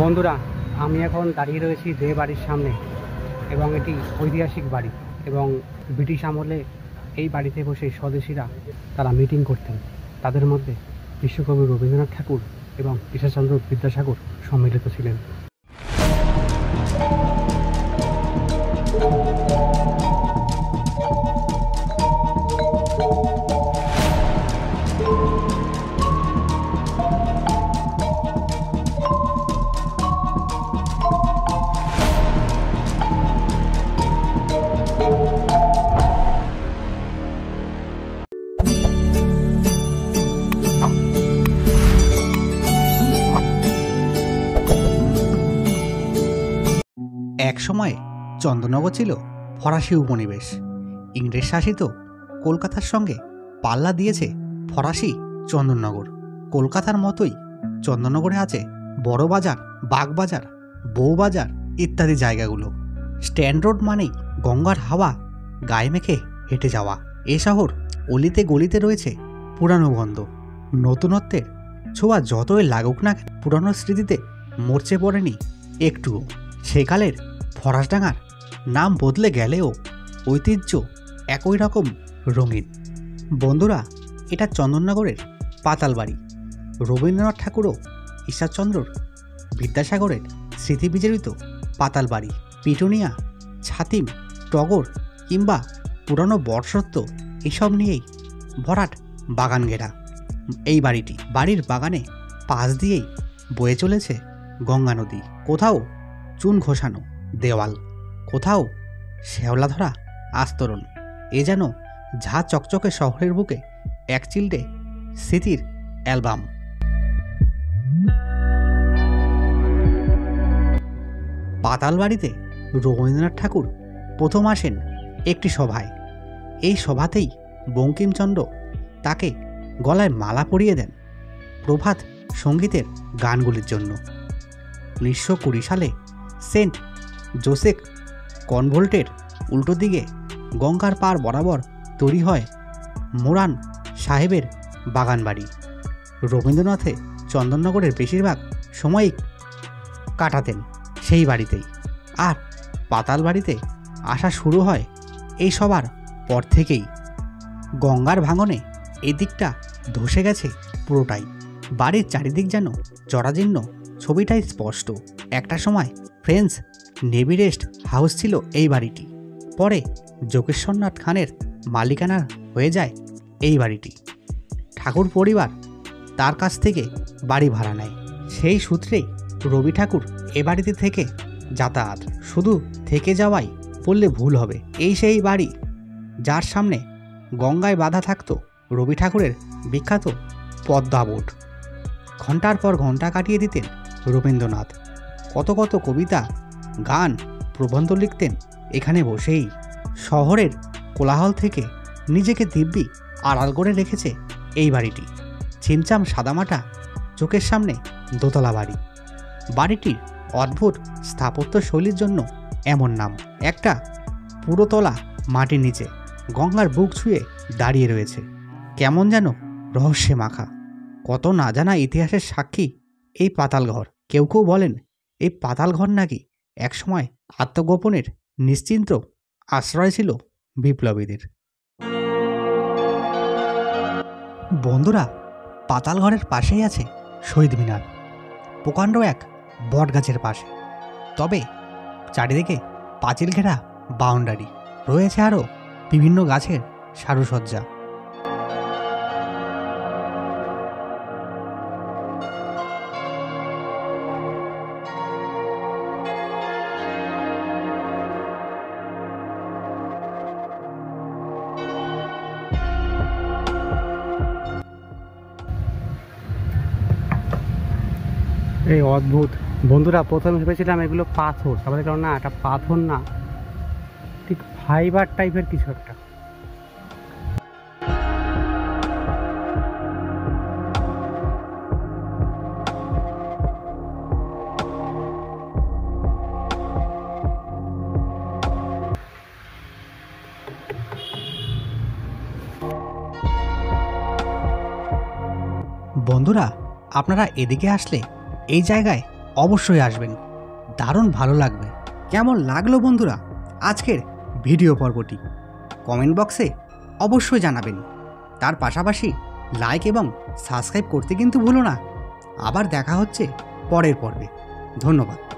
বন্ধুরা, আমি এখন দাঁড়িয়ে রয়েছি যে বাড়ির সামনে এবং এটি ঐতিহাসিক বাড়ি এবং ব্রিটিশ আমলে এই বাড়িতে বসে স্বদেশীরা তারা মিটিং করতেন। তাদের মধ্যে বিশ্বকবি রবীন্দ্রনাথ ঠাকুর এবং ঈশ্বরচন্দ্র বিদ্যাসাগর সম্মিলিত ছিলেন। এক সময়ে চন্দননগর ছিল ফরাসি উপনিবেশ। ইংরেজ শাসিত কলকাতার সঙ্গে পাল্লা দিয়েছে ফরাসি চন্দননগর। কলকাতার মতোই চন্দননগরে আছে বড় বাজার, বাগবাজার, বউবাজার ইত্যাদি জায়গাগুলো। স্ট্যান্ড রোড মানেই গঙ্গার হাওয়া গায়ে মেখে হেঁটে যাওয়া। এ শহর অলিতে গলিতে রয়েছে পুরানো গন্ধ। নতুনত্বের ছোঁয়া যতই লাগুক না, পুরানো স্মৃতিতে মরচে পড়েনি একটুও। সেকালের ফরাসডাঙ্গার নাম বদলে গেলেও ঐতিহ্য একই রকম রঙিন। বন্ধুরা, এটা চন্দননগরের পাতাল বাড়ি। রবীন্দ্রনাথ ঠাকুরও ঈশ্বরচন্দ্র বিদ্যাসাগরের স্মৃতি বিজড়িত পাতাল বাড়ি। পিটুনিয়া, ছাতিম, টগর কিংবা পুরানো বটসত্ত্ব এসব নিয়েই ভরাট বাগান ঘেরা এই বাড়িটি। বাড়ির বাগানে পাশ দিয়েই বয়ে চলেছে গঙ্গা নদী। কোথাও চুন ঘোষানো দেওয়াল, কোথাও শ্যাওলা ধরা আস্তরণ। এ যেন ঝা চকচকে শহরের বুকে এক চিলটে স্মৃতির অ্যালবাম। পাতাল বাড়িতে রবীন্দ্রনাথ ঠাকুর প্রথম আসেন একটি সভায়। এই সভাতেই বঙ্কিমচন্দ্র তাকে গলায় মালা পরিয়ে দেন প্রভাত সঙ্গীতের গানগুলির জন্য। 1920 সালে সেন্ট জোসেফ কনভেন্টের উল্টো দিকে গঙ্গার পার বরাবর তৈরি হয় মোরান সাহেবের বাগান বাড়ি। রবীন্দ্রনাথে চন্দননগরের বেশিরভাগ সময়ই কাটাতেন সেই বাড়িতেই। আর পাতাল বাড়িতে আসা শুরু হয় এই সবার পর থেকেই। গঙ্গার ভাঙনে এই দিকটা ধসে গেছে পুরোটাই। বাড়ির চারিদিক যেন জরাজীর্ণ, ছবিটাই স্পষ্ট। একটা সময় ফ্রেঞ্চ নেভি রেস্ট হাউস ছিল এই বাড়িটি। পরে যোগেশ্বরনাথ খানের মালিকানার হয়ে যায় এই বাড়িটি। ঠাকুর পরিবার তার কাছ থেকে বাড়ি ভাড়া নেয়। সেই সূত্রেই রবি ঠাকুর এ বাড়িতে থেকে যাতায়াত। শুধু থেকে যাওয়াই বললে ভুল হবে। এই সেই বাড়ি যার সামনে গঙ্গায় বাঁধা থাকত রবি ঠাকুরের বিখ্যাত পদ্মা বোট। ঘন্টার পর ঘন্টা কাটিয়ে দিতেন রবীন্দ্রনাথ। কত কত কবিতা, গান, প্রবন্ধ লিখতেন এখানে বসেই। শহরের কোলাহল থেকে নিজেকে দিব্যি আড়াল করে রেখেছে এই বাড়িটি। ছিমছাম সাদামাটা চোখের সামনে দোতলা বাড়ি। বাড়িটির অদ্ভুত স্থাপত্য শৈলীর জন্য এমন নাম। একটা পুরোতলা মাটির নিচে গঙ্গার বুক ছুঁয়ে দাঁড়িয়ে রয়েছে। কেমন যেন রহস্যে মাখা। কত না জানা ইতিহাসের সাক্ষী এই পাতাল ঘর। কেউ কেউ বলেন এই পাতাল ঘর নাকি একসময় আত্মগোপনের নিশ্চিন্ত আশ্রয় ছিল বিপ্লবীদের। বন্ধুরা, পাতাল ঘরের পাশেই আছে শহীদ মিনার, প্রকাণ্ড এক বট গাছের পাশে। তবে চারিদিকে পাঁচিল ঘেরা বাউন্ডারি রয়েছে, আরও বিভিন্ন গাছের সারুসজ্জা। এই অদ্ভুত। বন্ধুরা, প্রথমে ভেবেছিলাম এগুলো পাথর, তারপরে কারণ না, এটা পাথর না, ঠিক ফাইবার টাইপের কিছু একটা। বন্ধুরা, আপনারা এদিকে আসলে এই জায়গায় অবশ্যই আসবেন, দারুণ ভালো লাগবে। কেমন লাগলো বন্ধুরা আজকের ভিডিও পর্বটি? কমেন্ট বক্সে অবশ্যই জানাবেন। তার পাশাপাশি লাইক এবং সাবস্ক্রাইব করতে কিন্তু ভুলো না। আবার দেখা হচ্ছে পরের পর্বে। ধন্যবাদ।